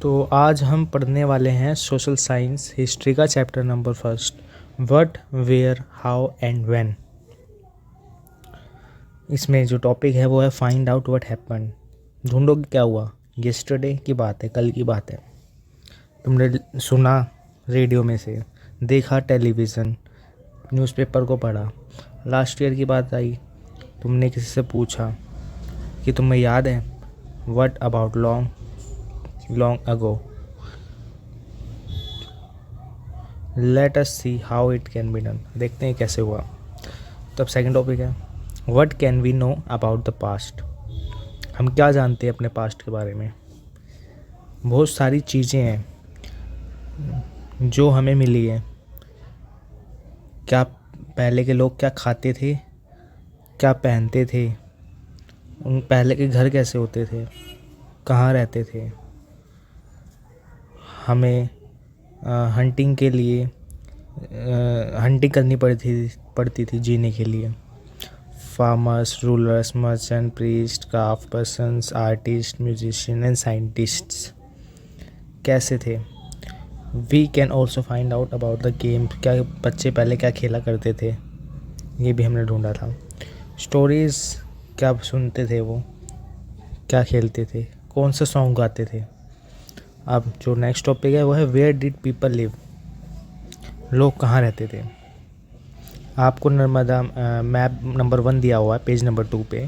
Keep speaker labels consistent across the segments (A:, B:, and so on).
A: तो आज हम पढ़ने वाले हैं सोशल साइंस हिस्ट्री का chapter number first, what, where, how and when. इसमें जो टॉपिक है वो है फाइंड आउट व्हाट हैपेंड। ढूंढो कि क्या हुआ। येस्टरडे की बात है, कल की बात है। तुमने सुना रेडियो में से, देखा टेलीविज़न, न्यूज़पेपर को पढ़ा, लास्ट ईयर की बात आई, तुमने किसी से पूछा कि तुम्हें याद है what about long ago. Let us see how it can be done. देखते हैं कैसे हुआ। तब सेकंड टॉपिक है what can we know about the past. हम क्या जानते हैं अपने पास्ट के बारे में। बहुत सारी चीज़ें हैं जो हमें मिली है। क्या पहले के लोग क्या खाते थे, क्या पहनते थे, उन पहले के घर कैसे होते थे, कहाँ रहते थे। हमें हंटिंग के लिए हंटिंग करनी पड़ती थी जीने के लिए। Farmers, rulers, merchant, priest, craft persons, artist, musician and scientists कैसे थे। We can also find out about the game. क्या बच्चे पहले क्या खेला करते थे, ये भी हमने ढूंढा था। स्टोरीज़ क्या सुनते थे, वो क्या खेलते थे, कौन सा सॉन्ग गाते थे। अब जो नेक्स्ट टॉपिक है वो है वेयर डिड पीपल लिव। लोग कहाँ रहते थे। आपको नर्मदा मैप नंबर 1 दिया हुआ है पेज नंबर 2 पे।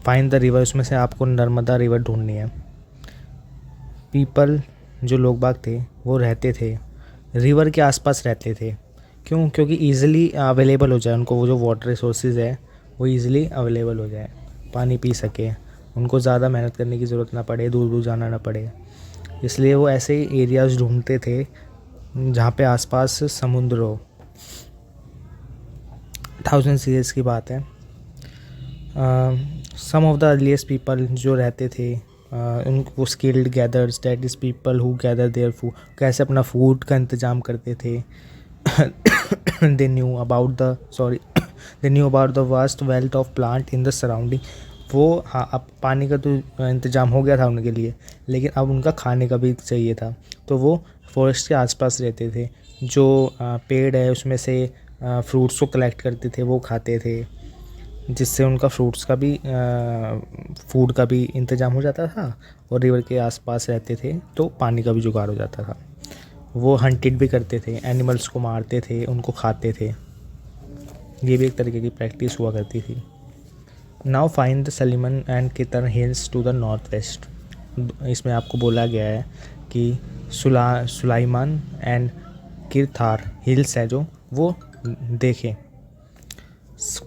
A: फाइंड द रिवर, उसमें से आपको नर्मदा रिवर ढूंढनी है। पीपल जो लोग बाग थे वो रहते थे रिवर के आसपास रहते थे। क्यों? क्योंकि ईज़िली अवेलेबल हो जाए उनको, वो जो वाटर रिसोर्सेज है वो ईज़िली अवेलेबल हो जाए, पानी पी सके, उनको ज़्यादा मेहनत करने की ज़रूरत ना पड़े, दूर दूर जाना ना पड़े। इसलिए वो ऐसे ही एरियाज़ ढूंढते थे जहाँ पे आसपास समुद्र हो। 1000 ईयर्स की बात है। सम ऑफ द अर्लीस्ट पीपल जो रहते थे उनको skilled gathers, that is people who gather their food. कैसे अपना फूड का इंतज़ाम करते थे। They knew about the vast wealth of plant in the surrounding. वो हाँ, अब पानी का तो इंतज़ाम हो गया था उनके लिए, लेकिन अब उनका खाने का भी चाहिए था। तो वो फॉरेस्ट के आसपास रहते थे। जो पेड़ है उसमें से फ्रूट्स को कलेक्ट करते थे, वो खाते थे, जिससे उनका फ्रूट्स का भी फूड का भी इंतज़ाम हो जाता था। और रिवर के आसपास रहते थे तो पानी का भी जुगाड़ हो जाता था। वो हंटेड भी करते थे, एनिमल्स को मारते थे, उनको खाते थे। ये भी एक तरीके की प्रैक्टिस हुआ करती थी। Now find the Sulaiman and Kirthar hills to the north west. इसमें आपको बोला गया है कि सुलाइमान एंड किरथार हिल्स है जो वो देखें।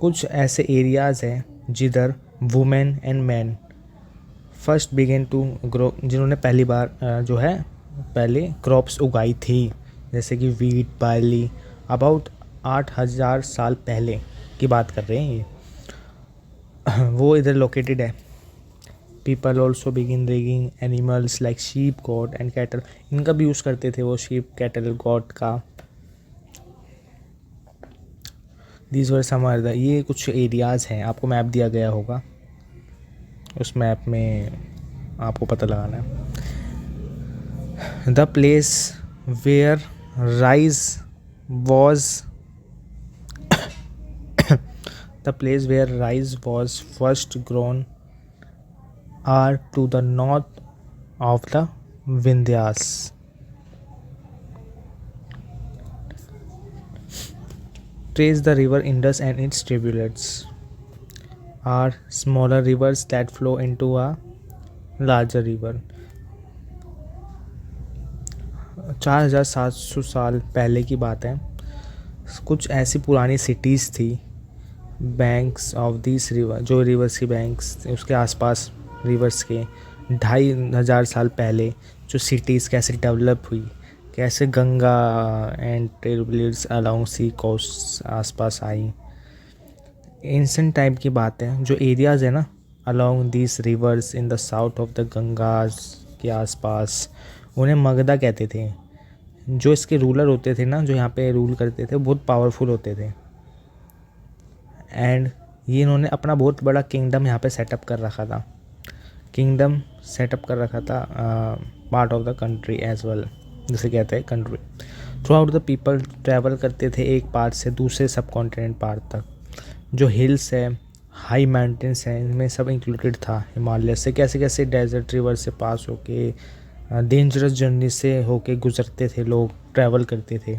A: कुछ ऐसे एरियाज़ हैं जिधर women and man first begin to grow, जिन्होंने पहली बार जो है पहले क्रॉप्स उगाई थी, जैसे कि वीट, बार्ली। अबाउट 8000 साल पहले की बात कर रहे हैं ये। वो इधर लोकेटेड है। People also begin rearing animals like sheep, goat and cattle. इनका भी यूज़ करते थे वो, शीप, कैटल, गॉट का। These were some are the, ये कुछ एरियाज़ हैं। आपको मैप दिया गया होगा, उस मैप में आपको पता लगाना है। The place where rice was first grown are to the north of the Vindhyas. Trace the river Indus and its tributaries are smaller rivers that flow into a larger river. 4700 साल पहले की बात है। कुछ ऐसी पुरानी सिटीज़ थी बैंक्स ऑफ दिस रिवर, जो रिवर्स की बैंक्स उसके आसपास रिवर्स के 2500 साल पहले जो सिटीज़ कैसे डेवलप हुई, कैसे Ganga and tributaries along sea coast आसपास आई। एंशिएंट टाइम की बात है। जो एरियाज़ है ना along this rivers in the south of the Ganges के आसपास, उन्हें मगधा कहते थे। जो इसके रूलर होते थे ना, जो यहाँ पे रूल करते थे, बहुत पावरफुल होते थे। एंड ये इन्होंने अपना बहुत बड़ा किंगडम यहाँ पे सेटअप कर रखा था। किंगडम सेटअप कर रखा था, part of the country as well, जिसे कहते हैं country. Throughout the people travel करते थे एक पार्ट से दूसरे सब कॉन्टिनेंट पार्ट तक। जो हिल्स है, हाई माउंटेन्स हैं, इनमें सब इंक्लूडेड था। हिमालय से कैसे कैसे डेजर्ट रिवर से पास होके, डेंजरस जर्नी से होके गुजरते थे लोग, ट्रैवल करते थे।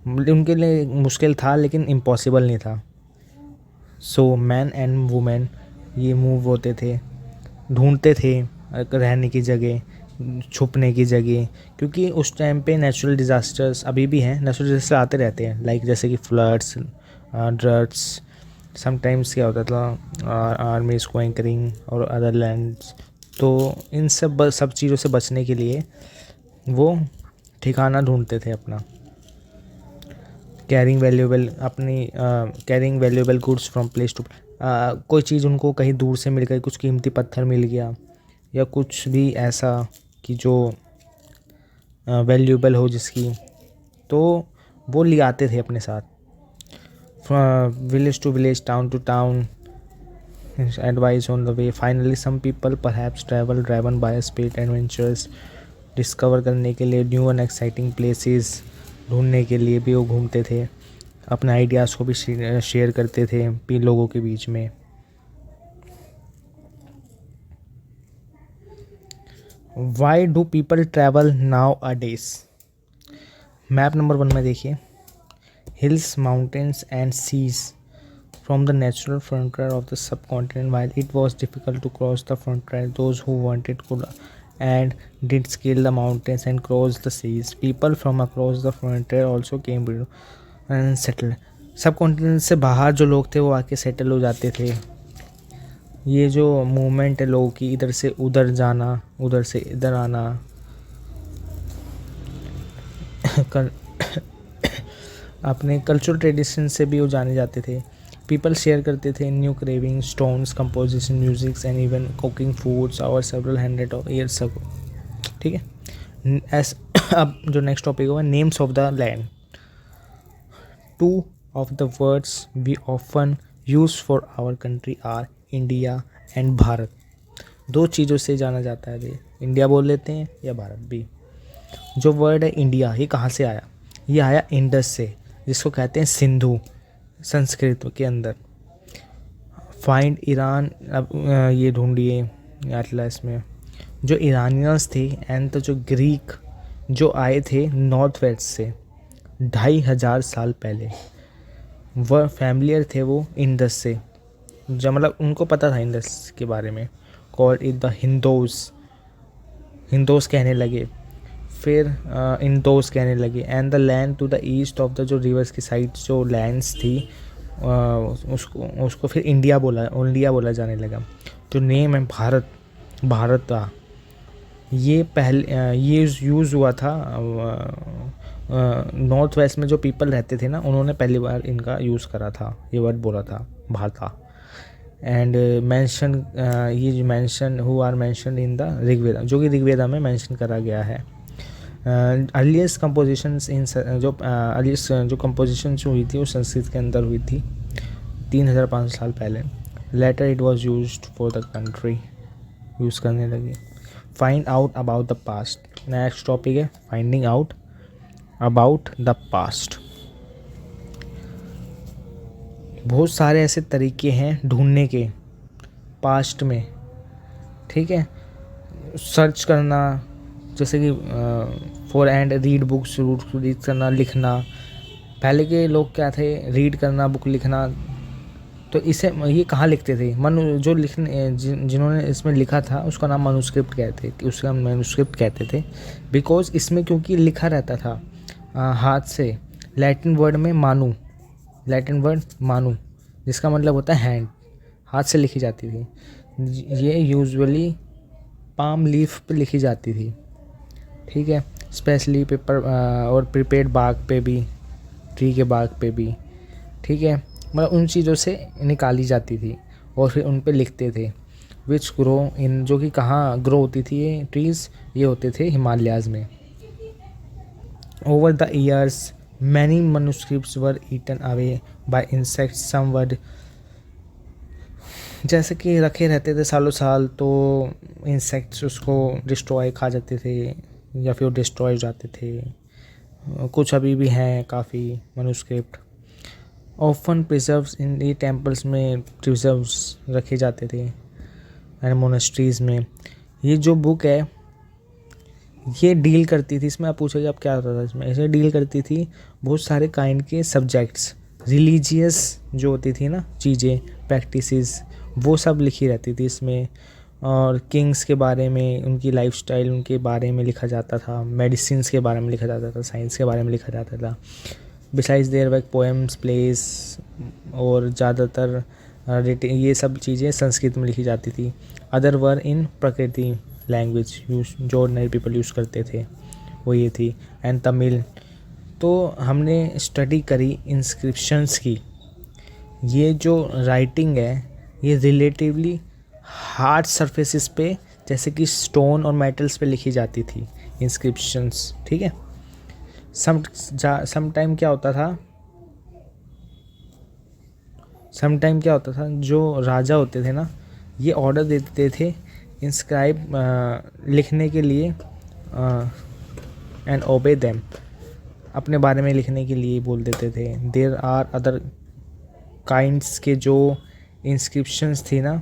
A: उनके लिए मुश्किल था लेकिन इम्पॉसिबल नहीं था। सो मैन एंड वुमेन ये मूव होते थे, ढूंढते थे रहने की जगह, छुपने की जगह, क्योंकि उस टाइम पे नेचुरल डिज़ास्टर्स अभी भी हैं, नेचुरल डिज़ास्टर आते रहते हैं, लाइक जैसे कि फ्लड्स, ड्रट्स। समटाइम्स क्या होता था, आर्मी इज कॉन्करिंग और अदर लैंड्स। तो इन सब चीज़ों से बचने के लिए वो ठिकाना ढूंढते थे अपना। Carrying valuable goods from place to, कोई चीज़ उनको कहीं दूर से मिल गई, कुछ कीमती पत्थर मिल गया या कुछ भी ऐसा कि जो वैल्यूएबल हो जिसकी, तो वो ले आते थे अपने साथ। Village to village, town to town, advice on the way. Finally some people perhaps travel driven by spirit adventures, discover करने के लिए न्यू एंड एक्साइटिंग प्लेसेस ढूंढने के लिए भी वो घूमते थे, अपने आइडियाज़ को भी शेयर करते थे भी लोगों के बीच में। Why do people travel nowadays? Map number 1 में देखिए, hills, mountains and seas from the natural frontier of the subcontinent. While it was difficult to cross the frontier, those who wanted could and did scale the mountains and cross the seas. People from across the frontier also came and settled. सब continent से बाहर जो लोग थे वो आके settle हो जाते थे। ये जो मूवमेंट है लोगों की, इधर से उधर जाना, उधर से इधर आना, अपने कल्चरल ट्रेडिशन से भी वो जाने जाते थे। पीपल शेयर करते थे new craving, stones, composition, musics and even cooking foods और several hundred of years ago. ठीक है, एस अब जो नेक्स्ट टॉपिक होगा, names of the land. 2 of the words we often use for our country are India and Bharat. 2 चीज़ों से जाना जाता है, ये इंडिया बोल लेते हैं या भारत भी। जो वर्ड है इंडिया, ये कहाँ से आया? ये आया इंडस से, जिसको कहते हैं सिंधु संस्कृत के अंदर। फाइंड ईरान, अब ये ढूंढिए एटलस में, जो ईरानियंस थे एंड तो जो ग्रीक जो आए थे नॉर्थ वेस्ट से 2500 साल पहले, वह फैमिलियर थे वो इंडस से, जब मतलब उनको पता था इंडस के बारे में। कॉल्ड इट द हिंदोस कहने लगे, फिर इंडोस कहने लगे। And the land to the east of the, जो रिवर्स की साइड जो लैंड्स थी, उसको फिर इंडिया बोला जाने लगा। जो नेम है भारत का, ये पहले ये यूज़ हुआ था नॉर्थ वेस्ट में जो पीपल रहते थे ना, उन्होंने पहली बार इनका यूज़ करा था, ये वर्ड बोला था भारता। एंड मेंशन, ये mention who are mention in the Rigveda, जो कि ऋग्वेदा में मेंशन करा गया है। अर्लीस्ट कंपोजिशंस इन जो कंपोजिशंस हुई थी वो संस्कृत के अंदर हुई थी 3500 साल पहले। Later it was used for the country, use करने लगे। Find out about the past, next topic है finding out about the past. बहुत सारे ऐसे तरीके हैं ढूंढने के पास्ट में, ठीक है। सर्च करना, जैसे कि for and read books, read करना, लिखना। पहले के लोग क्या थे, रीड करना, बुक लिखना। तो इसे ये कहाँ लिखते थे? जो लिखने जिन्होंने इसमें लिखा था उसका नाम मनुस्क्रिप्ट कहते थे, बिकॉज इसमें क्योंकि लिखा रहता था हाथ से। लैटिन वर्ड मानू, जिसका मतलब होता है हैंड, हाथ से लिखी जाती थी। ये यूजुअली पाम लीफ पे लिखी जाती थी, ठीक है। स्पेशली पेपर और प्रिपेयर्ड बाग पे भी, ट्री के बाग पे भी, ठीक है। मतलब उन चीज़ों से निकाली जाती थी और फिर उन पे लिखते थे। विच ग्रो इन, जो कि कहाँ ग्रो होती थी ये ट्रीज़, ये होते थे हिमालयाज़ में। Over the years many manuscripts were eaten away by insects, some were जैसे कि रखे रहते थे सालों साल, तो इंसेक्ट्स उसको डिस्ट्रॉय खा जाते थे या फिर वो डिस्ट्रॉय हो जाते थे। कुछ अभी भी हैं काफ़ी मनुस्क्रिप्ट ऑफन प्रिजर्व्स इन दी टेम्पल्स में प्रिजर्व्स रखे जाते थे एंड मोनेस्ट्रीज़ में। ये जो बुक है ये डील करती थी, इसमें आप पूछोगे आप क्या होता था इसमें, ऐसे डील करती थी बहुत सारे काइंड के सब्जेक्ट्स, रिलीजियस जो होती थी ना चीज़ें, प्रैक्टिसेस, वो सब लिखी रहती थी इसमें। और किंग्स के बारे में, उनकी लाइफस्टाइल, उनके बारे में लिखा जाता था, मेडिसिन्स के बारे में लिखा जाता था, साइंस के बारे में लिखा जाता था। Besides there were poems, places, और ज़्यादातर ये सब चीज़ें संस्कृत में लिखी जाती थी। अदर वर इन प्रकृति लैंग्वेज यूज, जो ऑर्डिनरी पीपल यूज़ करते थे वो ये थी, एंड तमिल। तो हमने स्टडी करी इंस्क्रिप्शंस की। ये जो राइटिंग है ये रिलेटिवली हार्ड सरफेसेस पे, जैसे कि स्टोन और मेटल्स पे लिखी जाती थी इंस्क्रिप्शंस, ठीक है। सम टाइम क्या होता था, जो राजा होते थे ना, ये ऑर्डर देते थे इंस्क्राइब लिखने के लिए, एंड ओबे देम, अपने बारे में लिखने के लिए बोल देते थे। देयर आर अदर काइंड्स के जो इंस्क्रिप्शंस थी ना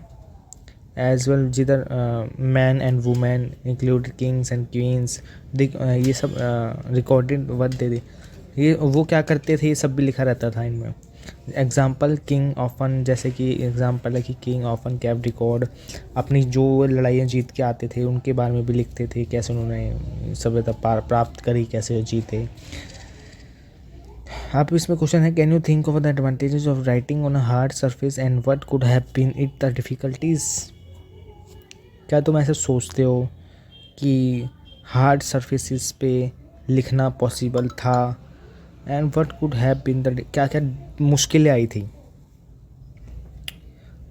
A: एज वेल, जिधर man and women include Kings and queen's, ये सब रिकॉर्डेड वर्ड दे दी। ये वो क्या करते थे, ये सब भी लिखा रहता था इनमें। एग्जाम्पल किंग ऑफन, जैसे कि एग्जाम्पल है कि किंग ऑफन कैप्ड रिकॉर्ड, अपनी जो लड़ाइयाँ जीत के आते थे उनके बारे में भी लिखते थे, कैसे उन्होंने सभ्यता प्राप्त करी, कैसे वो जीते। आप इसमें क्वेश्चन है, can you think of the advantages of writing on a hard surface and what could have been it the difficulties. क्या तुम ऐसे सोचते हो कि हार्ड सरफेसेस पे लिखना पॉसिबल था, and what could have been the, क्या क्या मुश्किलें आई थी।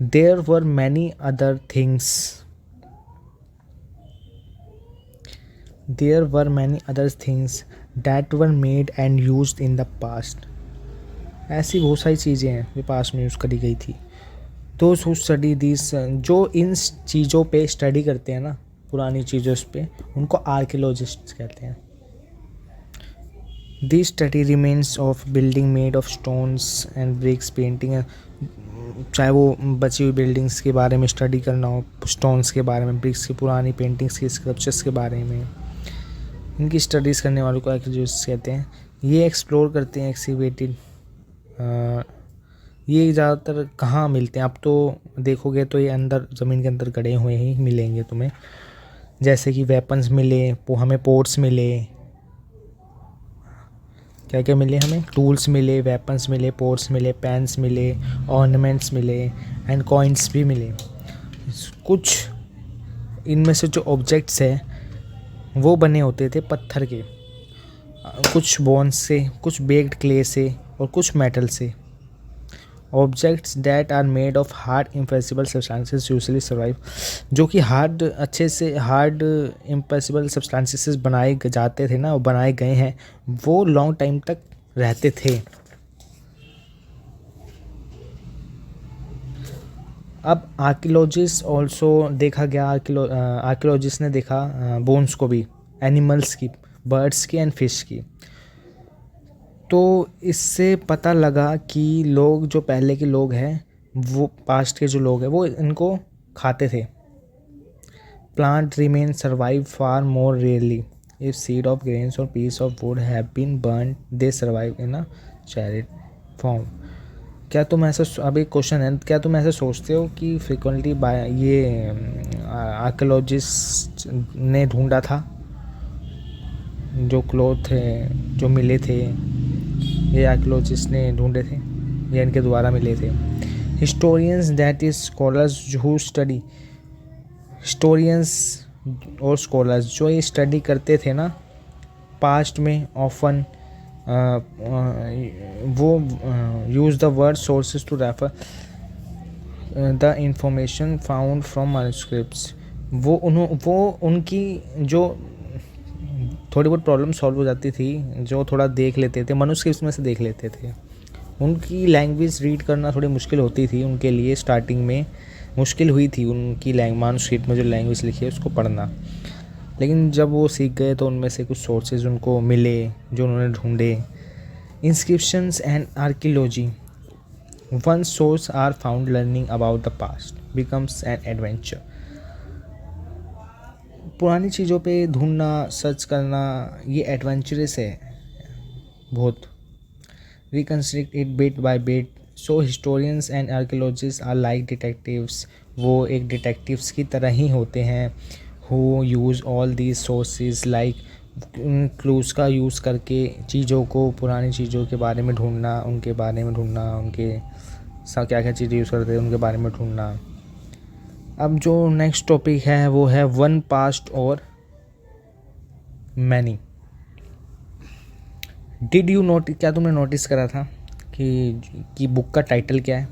A: There were many other things, there were many other things that were made and used in the past. ऐसी बहुत सारी चीज़ें हैं जो पास्ट में यूज़ करी गई थी। दोज हु स्टडी दिस, जो इन चीज़ों पे स्टडी करते हैं ना, पुरानी चीज़ों पे, उनको आर्कियोलॉजिस्ट कहते हैं। This study remains of building made of stones and bricks, painting, चाहे वो बची हुई बिल्डिंग्स के बारे में स्टडी करना हो, स्टोन्स के बारे में, ब्रिक्स की पुरानी पेंटिंग्स की, स्कल्पचर्स के बारे में, इनकी स्टडीज़ करने वालों को आर्कियोलॉजिस्ट कहते हैं। ये एक्सप्लोर करते हैं एक्सीवेटेड, ये ज़्यादातर कहाँ मिलते हैं, आप तो देखोगे तो ये अंदर ज़मीन के अंदर गड़े हुए ही मिलेंगे तुम्हें। जैसे कि वेपन्स मिले, हमें पोर्ट्स मिले, क्या क्या मिले हमें, टूल्स मिले, वेपन्स मिले, पोर्ट्स मिले, पेन्स मिले, ऑर्नामेंट्स मिले, एंड कॉइन्स भी मिले। कुछ इनमें से जो ऑब्जेक्ट्स है वो बने होते थे पत्थर के, कुछ बोन्स से, कुछ बेक्ड क्ले से, और कुछ मेटल से। Objects that are made of hard impressible substances usually survive, जो कि हार्ड, अच्छे से हार्ड इम्प्रेसिबल सब्सटेंसेस बनाए जाते थे ना, वो बनाए गए हैं, वो लॉन्ग टाइम तक रहते थे। अब आर्कियोलॉजिस्ट ऑल्सो देखा गया, आर्कियोलॉजिस्ट ने देखा बोन्स को भी, एनिमल्स की, बर्ड्स की एंड फिश की। तो इससे पता लगा कि लोग, जो पहले के लोग हैं, वो पास्ट के जो लोग हैं, वो इनको खाते थे। Plant remain survive far more rarely if seed of grains or piece of wood have been burn, they survive in a charred form. क्या तुम ऐसा, अब एक क्वेश्चन है, क्या तुम ऐसे सोचते हो कि फ्रिक्वेंटली ये आर्कियोलॉजिस्ट ने ढूंढा था, जो क्लोथ थे जो मिले थे, ये आर्कियोलॉजिस्ट ने ढूंढे थे या इनके द्वारा मिले थे। Historians that is scholars who study, historians और स्कॉलर्स जो ये स्टडी करते थे ना पास्ट में, ऑफन वो use the word sources to refer the information found from manuscripts. वो उनकी जो थोड़ी बहुत प्रॉब्लम सॉल्व हो जाती थी, जो थोड़ा देख लेते थे, मैन्युस्क्रिप्ट्स में से देख लेते थे। उनकी लैंग्वेज रीड करना थोड़ी मुश्किल होती थी उनके लिए स्टार्टिंग में, मुश्किल हुई थी उनकी मानुस्क्रिप्ट में जो लैंग्वेज लिखी है उसको पढ़ना, लेकिन जब वो सीख गए तो उनमें से कुछ सोर्सेज उनको मिले जो उन्होंने ढूंढे। Inscriptions and archaeology, one source are found learning about the past becomes an adventure. पुरानी चीज़ों पे ढूंढना, सर्च करना, ये एडवेंचरस है बहुत। Reconstruct it bit by bit, so historians and archaeologists are like detectives, वो एक डिटेक्टिव्स की तरह ही होते हैं। Who use all these sources like, clues का यूज़ करके चीज़ों को, पुरानी चीज़ों के बारे में ढूंढना, उनके बारे में ढूंढना, उनके सा क्या क्या चीज़ें यूज़ करते हैं उनके बारे में ढूंढना। अब जो नेक्स्ट टॉपिक है वो है वन पास्ट और मैनी। डिड यू नोट, क्या तुमने नोटिस करा था कि बुक का टाइटल क्या है?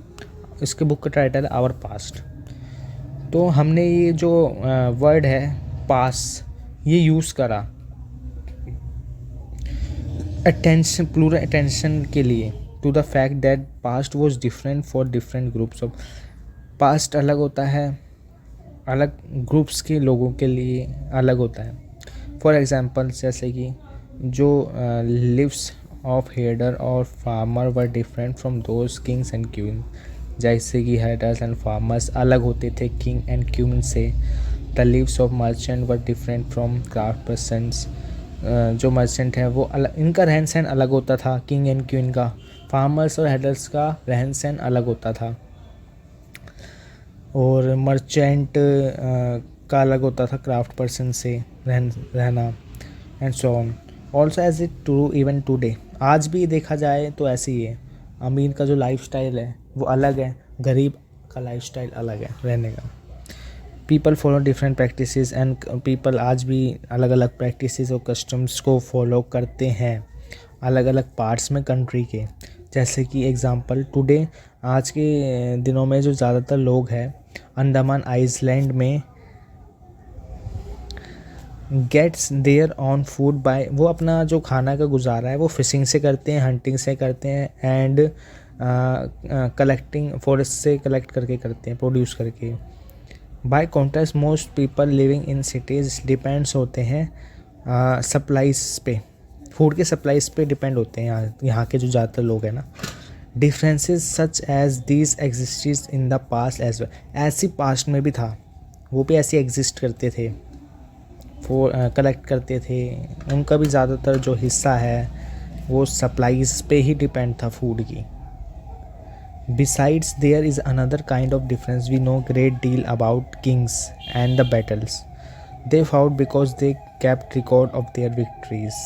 A: इसके बुक का टाइटल है आवर पास्ट। तो हमने ये जो वर्ड है पास, ये यूज़ करा अटेंशन, प्लूरल अटेंशन के लिए, to the fact that past was different for different groups of. Past अलग होता है, अलग ग्रुप्स के लोगों के लिए अलग होता है। फॉर एग्ज़ाम्पल जैसे कि जो लिव्स ऑफ हेडर और farmer were different from those Kings and queen. जैसे कि हेडर्स एंड फार्मर्स अलग होते थे किंग एंड क्वीन से। The leaves of merchant were different from craft persons. जो मर्चेंट है वो अलग, इनका रहन सहन अलग होता था किंग एंड क्वीन का। फार्मर्स और हेडर्स का रहन सहन अलग होता था, और मर्चेंट का अलग होता था क्राफ्ट पर्सन से रहना, and so on. Also as it true even today, आज भी देखा जाए तो ऐसे ही है। अमीर का जो लाइफस्टाइल है वो अलग है, गरीब का लाइफस्टाइल अलग है रहने का। People follow different practices and people आज भी अलग अलग प्रैक्टिसेस और कस्टम्स को फॉलो करते हैं अलग अलग पार्ट्स में कंट्री के। जैसे कि एग्ज़ाम्पल टुडे, आज के दिनों में जो ज़्यादातर लोग हैं अंडमान आइसलैंड में gets their own food by, वो अपना जो खाना का गुजारा है वो फिशिंग से करते हैं, हंटिंग से करते हैं, एंड कलेक्टिंग, फॉरेस्ट से कलेक्ट करके करते हैं, प्रोड्यूस करके। Bye contrast most people living in cities depends होते हैं सप्लाईज पे, फूड के सप्लाईज पे डिपेंड होते हैं यहाँ के जो ज़्यादातर लोग हैं ना। Differences such as these existed in the past as well, ऐसी पास्ट में भी था, वो भी ऐसे एग्जिस्ट करते थे, कलेक्ट करते थे। उनका भी ज़्यादातर जो हिस्सा है वो सप्लाईज पे ही डिपेंड था फूड की। Besides, there is another kind of difference. We know great deal about kings and the battles they fought because they kept record of their victories.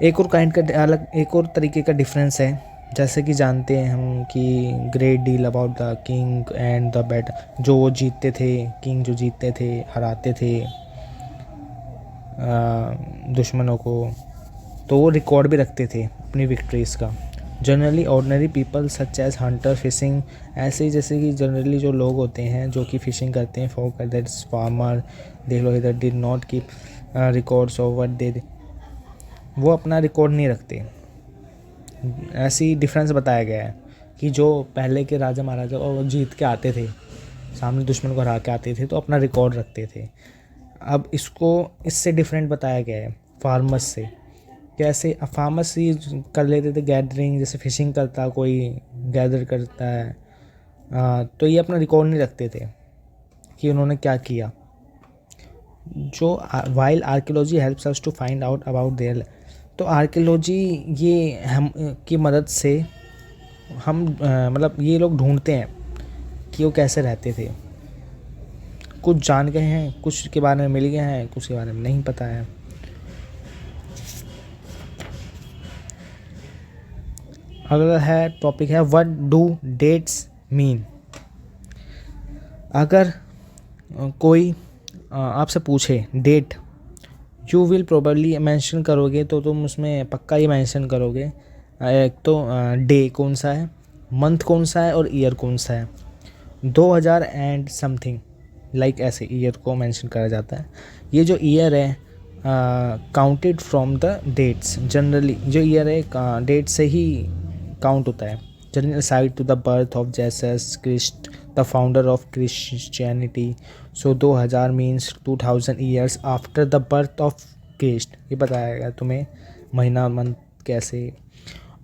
A: एक और काइंड का अलग, एक और तरीके का डिफरेंस है, जैसे कि जानते हैं हम कि great deal about the king and the battle, जो वो जीतते थे, किंग जो जीतते थे, हराते थे दुश्मनों को, तो वो रिकॉर्ड भी रखते थे अपनी विक्ट्रीज़ का। Generally ordinary people such as hunter fishing, ऐसे ही जैसे कि जनरली जो लोग होते हैं जो कि फ़िशिंग करते हैं, फॉर दैट इज फार्मर, देख लो इधर, did not keep records of what they, वो अपना रिकॉर्ड नहीं रखते। ऐसी डिफरेंस बताया गया है कि जो पहले के राजा महाराजा और जीत के आते थे, सामने दुश्मन को हरा के आते थे, तो अपना रिकॉर्ड रखते थे। अब इसको इससे डिफरेंट बताया गया है फार्मर्स से। कैसे? फार्मर्स ही कर लेते थे गैदरिंग, जैसे फिशिंग करता कोई, गैदर करता है, तो ये अपना रिकॉर्ड नहीं रखते थे कि उन्होंने क्या किया। जो while archaeology helps us to find out about their, तो आर्कियोलॉजी ये हम की मदद से हम मतलब ये लोग ढूंढते हैं कि वो कैसे रहते थे। कुछ जान गए हैं, कुछ के बारे में मिल गए हैं, कुछ के बारे में नहीं पता है। अगला है टॉपिक है व्हाट डू डेट्स मीन। अगर कोई आपसे पूछे date, you will probably mention करोगे, तो तुम उसमें पक्का ही मेंशन करोगे एक तो डे कौन सा है, मंथ कौन सा है, और ईयर कौन सा है। 2000 एंड समथिंग, लाइक ऐसे ईयर को मेंशन करा जाता है। ये जो ईयर है counted from the dates, generally जो ईयर है डेट से ही काउंट होता है। General aside to the birth of Jesus Christ, the founder of Christianity. So 2000 means 2000 years after the birth of Christ. ये बताया गया तुम्हें महीना मंथ कैसे.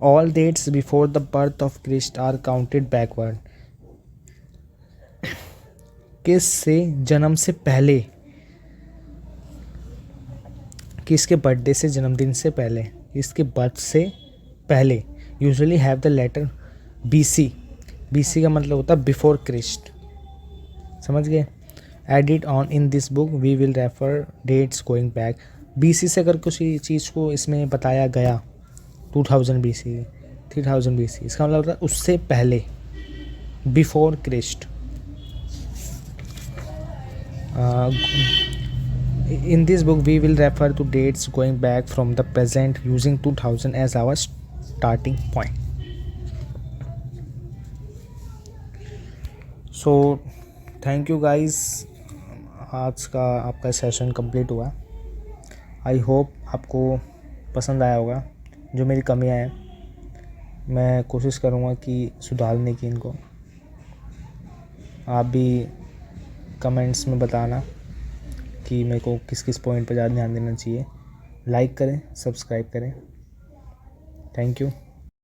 A: All dates before the birth of Christ are counted backward. किस से जन्म से पहले, किसके बर्थडे से जन्मदिन से पहले, इसके बर्थ से पहले usually have the letter BC. BC का मतलब होता है बिफोर क्रिस्ट. समझ गए. Edit on in this book we will refer dates going back. BC से अगर किसी चीज़ को इसमें बताया गया 2000 BC 3000 BC, इसका मतलब होता है उससे पहले, before Christ. In this book we will refer to dates going back from the present using 2000 as our starting point. So thank you guys. आज का आपका सेशन कंप्लीट हुआ. आई होप आपको पसंद आया होगा. जो मेरी कमियां हैं मैं कोशिश करूँगा कि सुधारने की इनको. आप भी कमेंट्स में बताना कि मेरे को किस किस पॉइंट पर ज़्यादा ध्यान देना चाहिए. लाइक करें, सब्सक्राइब करें. Thank you.